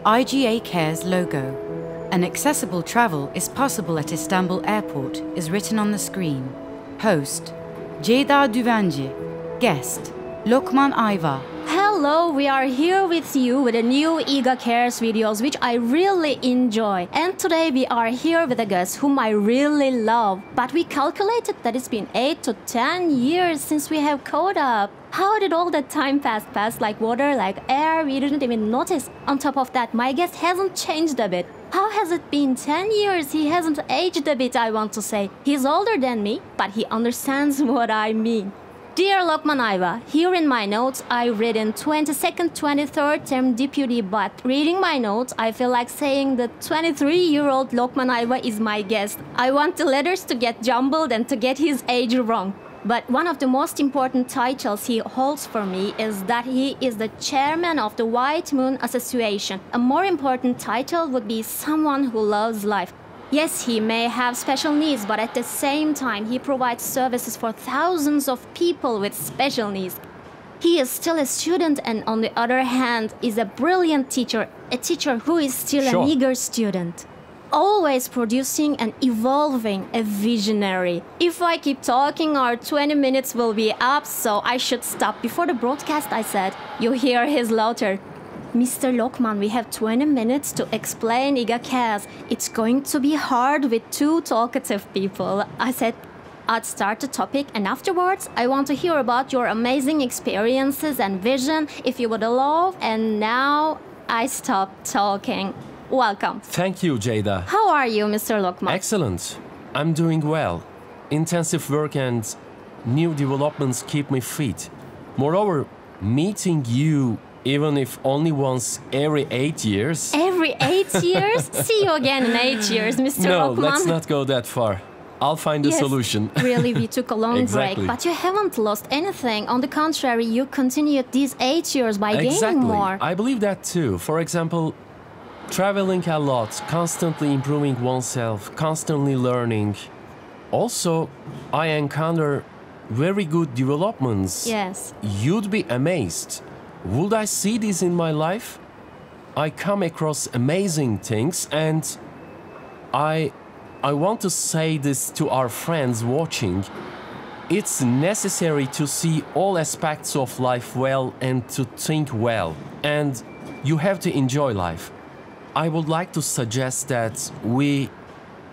IGA Cares logo. An accessible travel is possible at Istanbul Airport is written on the screen. Host, Ceyda Düvenci. Guest, Lokman Ayva. Hello, we are here with you with a new İGA Cares videos which I really enjoy. And today we are here with a guest whom I really love. But we calculated that it's been 8 to 10 years since we have caught up. How did all that time pass like water, like air? We didn't even notice. On top of that, my guest hasn't changed a bit. How has it been 10 years? He hasn't aged a bit, I want to say. He's older than me, but he understands what I mean. Dear Lokman Ayva, here in my notes I read in 22nd, 23rd term deputy, but reading my notes I feel like saying the 23-year-old Lokman Ayva is my guest. I want the letters to get jumbled and to get his age wrong. But one of the most important titles he holds for me is that he is the chairman of the White Moon Association. A more important title would be someone who loves life. Yes, he may have special needs, but at the same time, he provides services for thousands of people with special needs. He is still a student and on the other hand, is a brilliant teacher, a teacher who is still an eager student. Always producing and evolving, a visionary. If I keep talking, our 20 minutes will be up, so I should stop. Before the broadcast, I said, you hear his laughter. Mr. Lokman, we have 20 minutes to explain İGA Cares. It's going to be hard with two talkative people. I said I'd start the topic and afterwards I want to hear about your amazing experiences and vision if you would allow. And now I stop talking. Welcome. Thank you, Ceyda. How are you, Mr. Lokman? Excellent. I'm doing well. Intensive work and new developments keep me fit. Moreover, meeting you, even if only once every 8 years. Every 8 years? See you again in 8 years, Mr. No, Lokman. let's not go that far. I'll find a solution. Really, we took a long Exactly. break, but you haven't lost anything. On the contrary, you continued these 8 years by gaining more. I believe that too. For example, traveling a lot, constantly improving oneself, constantly learning. Also, I encounter very good developments. Yes. You'd be amazed. Would I see this in my life? I come across amazing things and I want to say this to our friends watching. It's necessary to see all aspects of life well and to think well. And you have to enjoy life. I would like to suggest that we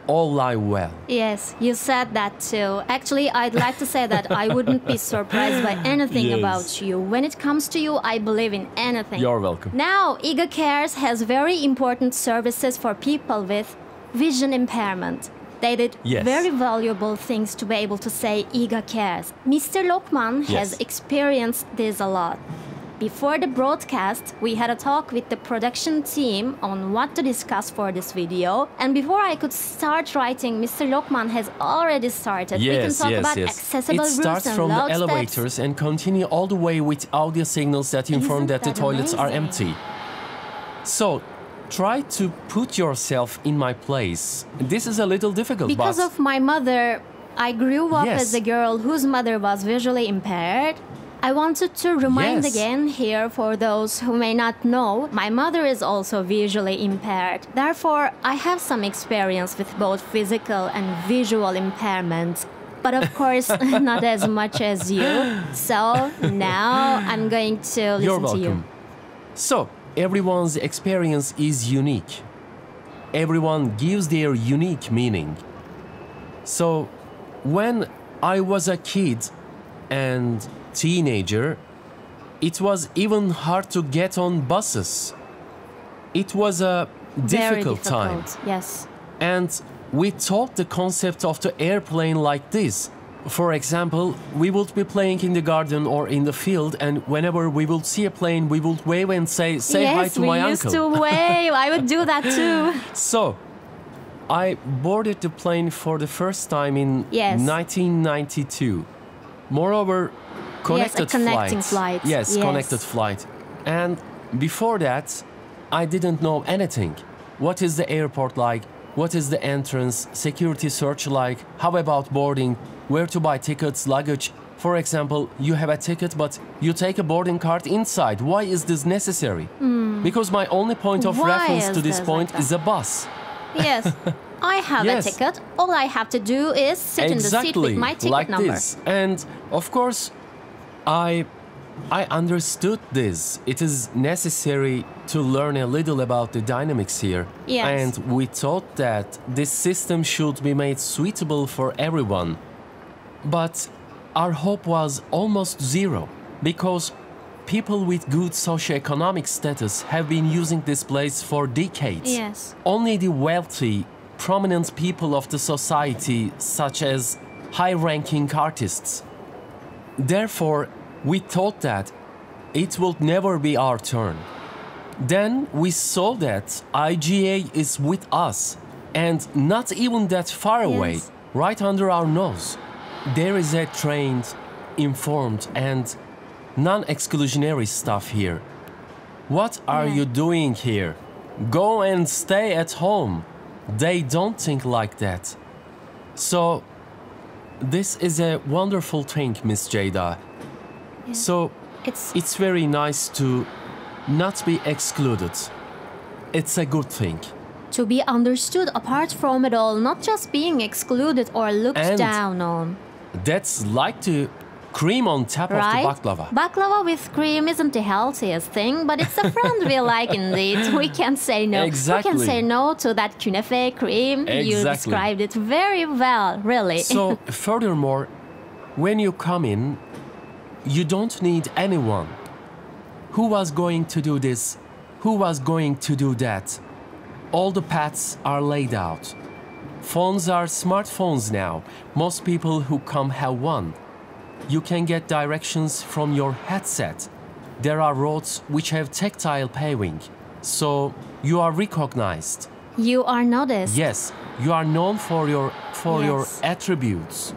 all lie well. Yes, you said that too. Actually, I'd like to say that I wouldn't be surprised by anything about you. When it comes to you, I believe in anything. You're welcome. Now, İGA Cares has very important services for people with vision impairment. They did very valuable things to be able to say İGA Cares. Mr. Lokman has experienced this a lot. Before the broadcast, we had a talk with the production team on what to discuss for this video. And before I could start writing, Mr. Lokman has already started. We can talk about accessible routes and loud It starts from the elevators and continue all the way with audio signals that inform that the toilets are empty. So, try to put yourself in my place. This is a little difficult, because of my mother, I grew up as a girl whose mother was visually impaired. I wanted to remind again here for those who may not know, my mother is also visually impaired. Therefore, I have some experience with both physical and visual impairments. But of course, not as much as you. So now I'm going to listen to you. So, everyone's experience is unique. Everyone gives their unique meaning. So, when I was a kid and teenager, it was even hard to get on buses. It was a difficult time. Yes. And we taught the concept of the airplane like this. For example, we would be playing in the garden or in the field, and whenever we would see a plane, we would wave and say hi to my uncle. Yes, we used to wave. I would do that too. So, I boarded the plane for the first time in 1992. Moreover, connected flight. Yes, connected flight. And before that, I didn't know anything. What is the airport like? What is the entrance, security search like? How about boarding? Where to buy tickets, luggage, For example, you have a ticket, but you take a boarding card inside. Why is this necessary? Because my only point of Why reference is to this this point like is a bus. Yes. I have Yes. a ticket. All I have to do is sit in the seat with my ticket like number. this. And of course, I understood this. It is necessary to learn a little about the dynamics here. Yes. And we thought that this system should be made suitable for everyone. But our hope was almost zero, because people with good socioeconomic status have been using this place for decades. Yes. Only the wealthy, prominent people of the society, such as high-ranking artists. Therefore, we thought that it would never be our turn. Then we saw that iGA is with us, and not even that far away, Yes. right under our nose. There is a trained, informed, and non-exclusionary staff here. What are Yeah. you doing here? Go and stay at home. They don't think like that. So, this is a wonderful thing, Miss Jeyda. So, it's very nice to not be excluded. It's a good thing. To be understood apart from it all, not just being excluded or looked And- down on. That's like the cream on top of the Right? baklava. Baklava with cream isn't the healthiest thing, but it's a friend we like indeed. We can't say no. Exactly. We can say no to that künefe cream. You Exactly. described it very well, really. So, furthermore, when you come in, you don't need anyone. Who was going to do this? Who was going to do that? All the paths are laid out. Phones are smartphones now. Most people who come have one. You can get directions from your headset. There are roads which have tactile paving, so you are recognized. You are noticed. Yes, you are known for your Yes. attributes.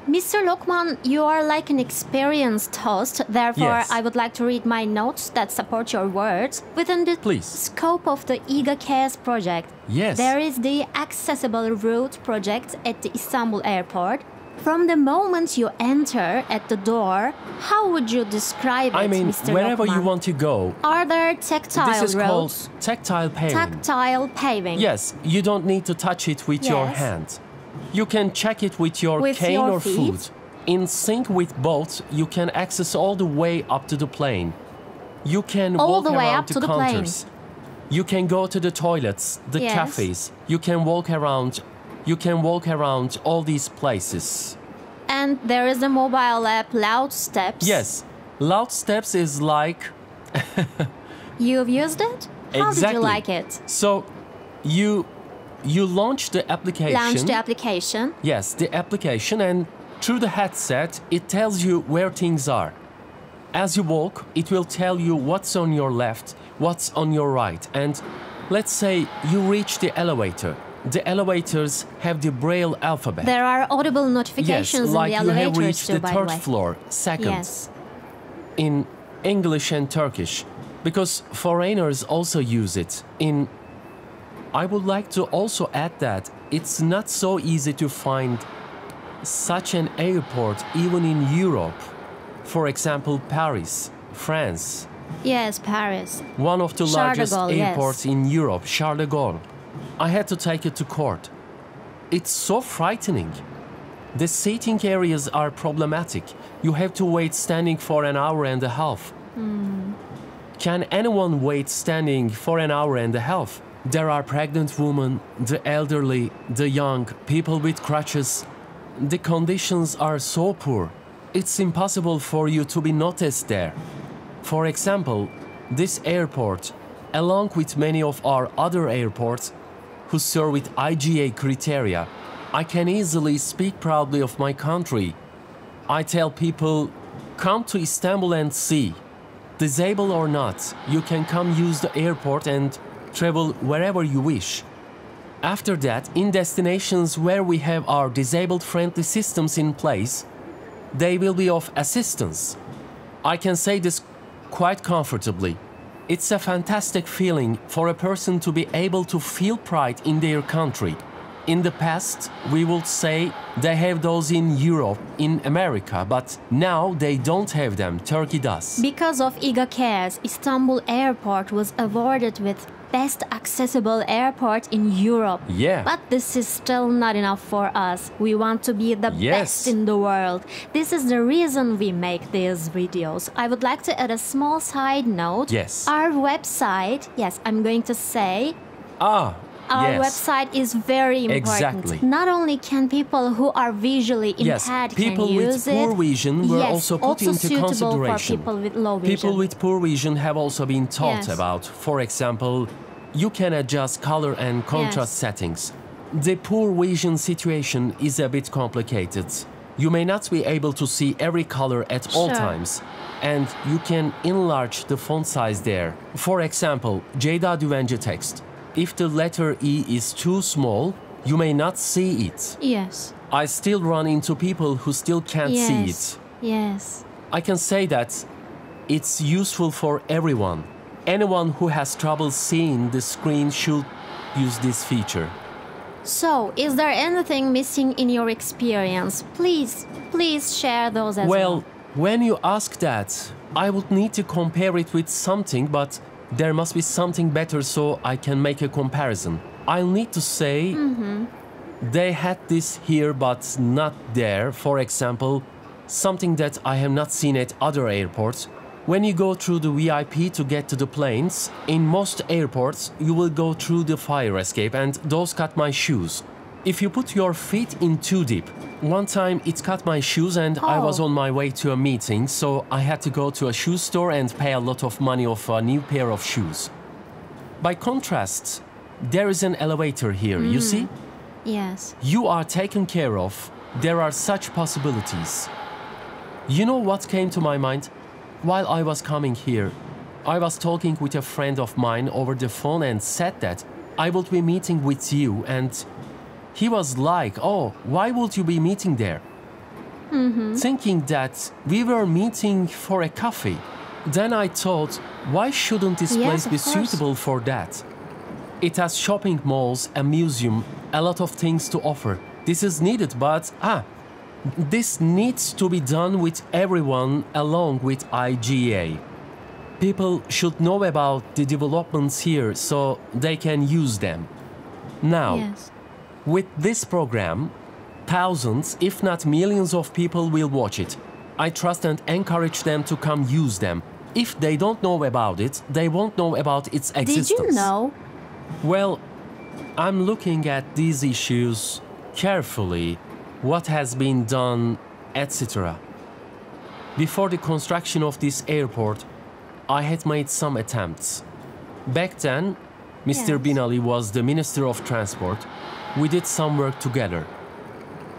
Mr. Lokman, you are like an experienced host. Therefore, Yes. I would like to read my notes that support your words. Within the Please. scope of the İGA Cares project, Yes. there is the Accessible Route project at the Istanbul airport. From the moment you enter at the door, how would you describe it, I mean, Mr. wherever Lokman? you want to go, Are there tactile this is roads? called tactile paving. Tactile paving. Yes, you don't need to touch it with your Yes. hand. You can check it with your With cane your or feet? foot. In sync with both, you can access all the way up to the plane. You can All walk the way around up the to the plane. counters. You can go to the toilets, the Yes. cafes. You can walk around. You can walk around all these places. And there is a mobile app, Loud Steps. Yes, Loud Steps is like You've used it? How did you Exactly. like it? so you launch the application. Launch the application. Yes, the application, and through the headset, it tells you where things are. As you walk, it will tell you what's on your left, what's on your right, and let's say you reach the elevator. The elevators have the Braille alphabet. There are audible Yes, notifications like in you the have elevators reached too, the by the third way. floor, second, Yes. in English and Turkish, because foreigners also use it. I would like to also add that it's not so easy to find such an airport even in Europe. For example, Paris, France, Yes, Paris. one of the Charles de largest Gaulle, yes. airports in Europe, Charles de Gaulle. I had to take it to court. It's so frightening. The seating areas are problematic. You have to wait standing for an hour and a half. Can anyone wait standing for an hour and a half? There are pregnant women, the elderly, the young, people with crutches. The conditions are so poor. It's impossible for you to be noticed there. For example, this airport, along with many of our other airports who serve with iGA criteria, I can easily speak proudly of my country. I tell people, come to Istanbul and see. Disabled or not, you can come use the airport and travel wherever you wish. After that, in destinations where we have our disabled-friendly systems in place, they will be of assistance. I can say this quite comfortably. It's a fantastic feeling for a person to be able to feel pride in their country. In the past, we would say they have those in Europe, in America, but now they don't have them. Turkey does. Because of İGA Cares, Istanbul Airport was awarded with Best Accessible Airport in Europe. Yeah. But this is still not enough for us. We want to be the best in the world. This is the reason we make these videos. I would like to add a small side note. Yes. Our website, yes, I'm going to say, our yes. website is very important. Exactly. Not only can people who are visually impaired people can use with poor it, vision were also put into suitable consideration. for people with low vision. People with poor vision have also been taught Yes. about. For example, you can adjust color and contrast Yes. settings. The poor vision situation is a bit complicated. You may not be able to see every color at all Sure. times, and you can enlarge the font size there. For example, Ceyda Düvenci text. If the letter E is too small, you may not see it. Yes. I still run into people who still can't see it. Yes. I can say that it's useful for everyone. Anyone who has trouble seeing the screen should use this feature. So, is there anything missing in your experience? Please share those as well. Well, when you ask that, I would need to compare it with something, but there must be something better so I can make a comparison. I'll need to say they had this here but not there. For example, something that I have not seen at other airports. When you go through the VIP to get to the planes, in most airports you will go through the fire escape, and those cut my shoes. If you put your feet in too deep. One time it cut my shoes and I was on my way to a meeting, so I had to go to a shoe store and pay a lot of money for a new pair of shoes. By contrast, there is an elevator here, you see? Yes. You are taken care of. There are such possibilities. You know what came to my mind? While I was coming here, I was talking with a friend of mine over the phone and said that I would be meeting with you, and he was like, "Oh, why would you be meeting there?" Thinking that we were meeting for a coffee. Then I thought, why shouldn't this Yes, place of be course. suitable for that? It has shopping malls, a museum, a lot of things to offer. This is needed, but this needs to be done with everyone along with IGA. People should know about the developments here so they can use them. Now, Yes. with this program, thousands, if not millions of people will watch it. I trust and encourage them to come use them. If they don't know about it, they won't know about its existence. Did you know? Well, I'm looking at these issues carefully, what has been done, etc. Before the construction of this airport, I had made some attempts. Back then, Mr. Yes. Binali was the Minister of Transport. We did some work together.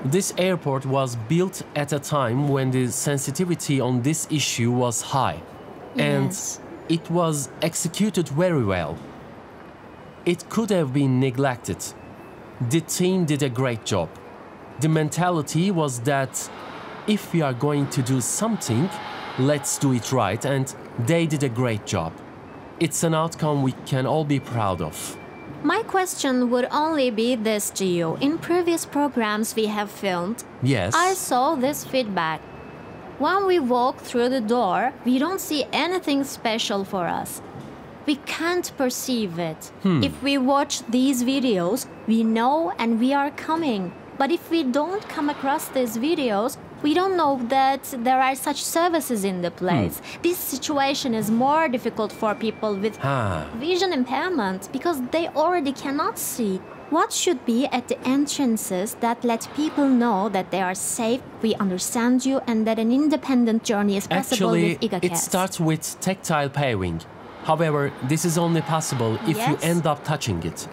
This airport was built at a time when the sensitivity on this issue was high, and Yes. it was executed very well. It could have been neglected. The team did a great job. The mentality was that if we are going to do something, let's do it right, and they did a great job. It's an outcome we can all be proud of. My question would only be this to you. In previous programs we have filmed, Yes. I saw this feedback. When we walk through the door, we don't see anything special for us. We can't perceive it. If we watch these videos, we know and we are coming. But if we don't come across these videos, we don't know that there are such services in the place. This situation is more difficult for people with vision impairment because they already cannot see. What should be at the entrances that let people know that they are safe, we understand you, and that an independent journey is possible Actually, with İGA it Cares? starts with tactile paving. However, this is only possible if you Yes. end up touching it.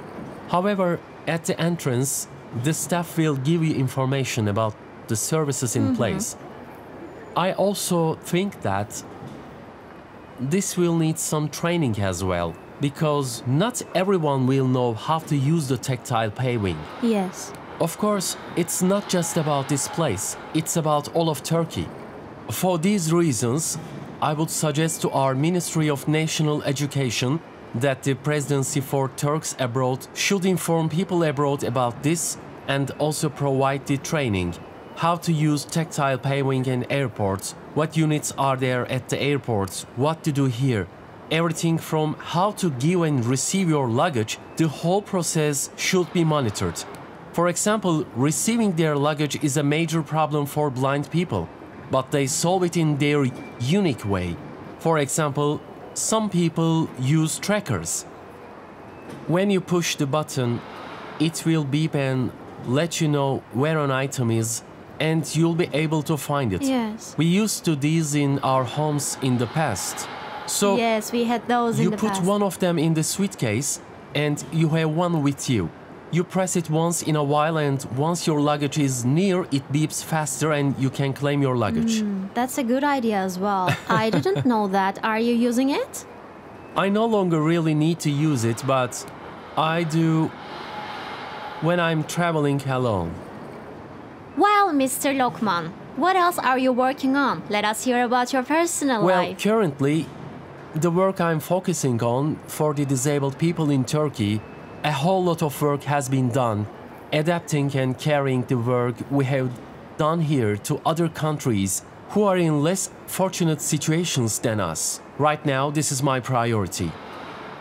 However, at the entrance, the staff will give you information about the services in place. I also think that this will need some training as well, because not everyone will know how to use the tactile paving. Yes. Of course, it's not just about this place, it's about all of Turkey. For these reasons, I would suggest to our Ministry of National Education that the presidency for Turks abroad should inform people abroad about this and also provide the training. How to use tactile paving in airports, what units are there at the airports, what to do here. Everything from how to give and receive your luggage, the whole process should be monitored. For example, receiving their luggage is a major problem for blind people, but they solve it in their unique way. For example, some people use trackers. When you push the button, it will beep and let you know where an item is, and you'll be able to find it. Yes. We used to these in our homes in the past. So Yes, we had those in you the put past. one of them in the suitcase and you have one with you. You press it once in a while, and once your luggage is near, it beeps faster and you can claim your luggage. That's a good idea as well. I didn't know that. Are you using it? I no longer really need to use it, but I do when I'm traveling alone. Well, Mr. Lokman, what else are you working on? Let us hear about your personal Well, life. currently, the work I'm focusing on for the disabled people in Turkey, a whole lot of work has been done, adapting and carrying the work we have done here to other countries who are in less fortunate situations than us. Right now, this is my priority.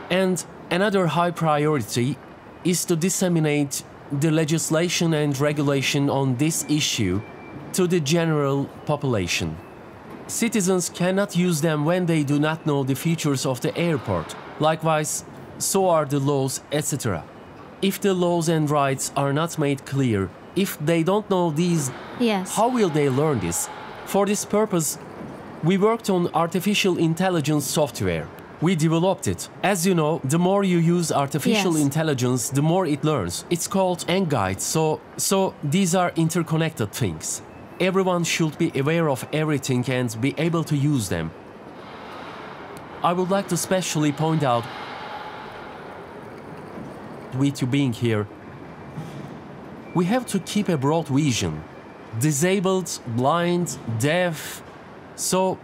And another high priority is to disseminate the legislation and regulation on this issue to the general population. Citizens cannot use them when they do not know the features of the airport. Likewise, so are the laws, etc. If the laws and rights are not made clear, if they don't know these, Yes. how will they learn this? For this purpose, we worked on artificial intelligence software. We developed it. As you know, the more you use artificial Yes. intelligence, the more it learns. It's called engellere. So these are interconnected things. Everyone should be aware of everything and be able to use them. I would like to specially point out, with you being here, we have to keep a broad vision. Disabled, blind, deaf. So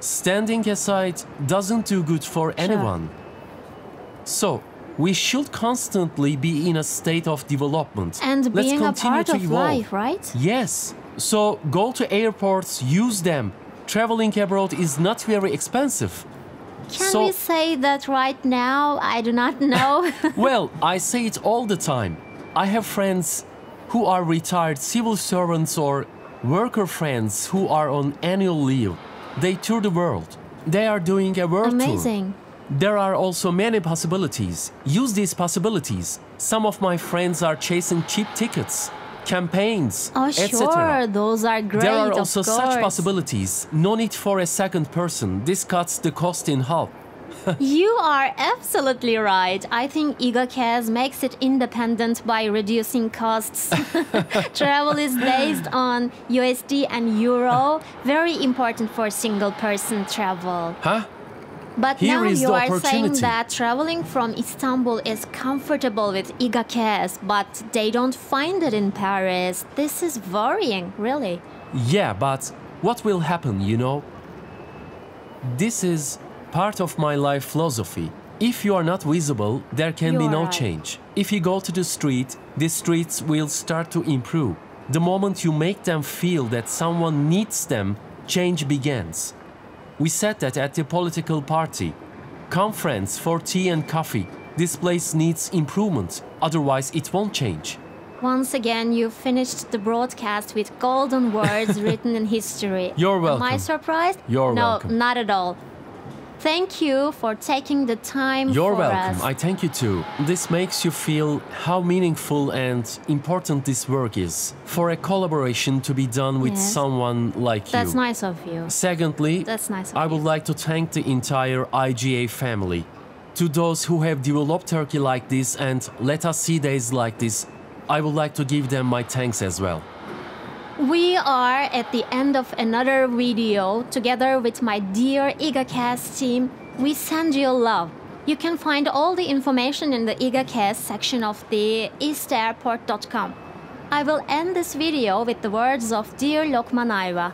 standing aside doesn't do good for anyone. So we should constantly be in a state of development. And Let's being a continue part to of evolve. life, right? Yes. So go to airports, use them. Traveling abroad is not very expensive. Can we say that right now? I do not know. Well, I say it all the time. I have friends who are retired civil servants or worker friends who are on annual leave. They tour the world. They are doing a world tour. Amazing. There are also many possibilities. Use these possibilities. Some of my friends are chasing cheap tickets, campaigns, Oh, etc. sure. Those are great. There are of also such course. possibilities. No need for a second person. This cuts the cost in half. You are absolutely right. I think IGA makes it independent by reducing costs. Travel is based on USD and Euro, very important for single-person travel. Huh? But Here now is you the are saying opportunity. that traveling from Istanbul is comfortable with IGA, but they don't find it in Paris. This is worrying, really. Yeah, but what will happen, you know? This is part of my life philosophy. If you are not visible, there can You be are no right. change. If you go to the street, the streets will start to improve. The moment you make them feel that someone needs them, change begins. We said that at the political party. Come friends for tea and coffee. This place needs improvement, otherwise it won't change. Once again, you finished the broadcast with golden words written in history. You're Am I welcome. surprised? You're no, welcome. not at all. Thank you for taking the time You're for welcome. us. I thank you too. This makes you feel how meaningful and important this work is. For a collaboration to be done with Yes. someone like That's you. nice of you. Secondly, That's nice of I would you. like to thank the entire IGA family. To those who have developed Turkey like this and let us see days like this, I would like to give them my thanks as well. We are at the end of another video. Together with my dear IGA team, we send you love. You can find all the information in the IGA section of the eastairport.com. I will end this video with the words of dear Lokman Ayva.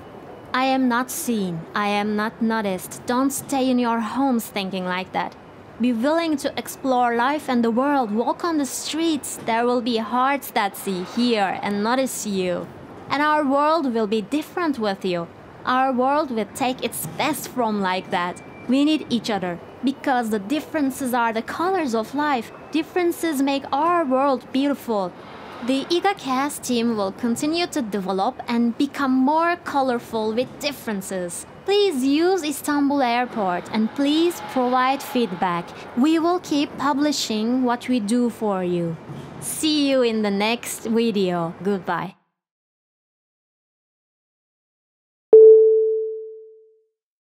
I am not seen, I am not noticed. Don't stay in your homes thinking like that. Be willing to explore life and the world. Walk on the streets. There will be hearts that see, hear, and notice you. And our world will be different with you. Our world will take its best from like that. We need each other because the differences are the colors of life. Differences make our world beautiful. The İGA cast team will continue to develop and become more colorful with differences. Please use Istanbul Airport and please provide feedback. We will keep publishing what we do for you. See you in the next video. Goodbye.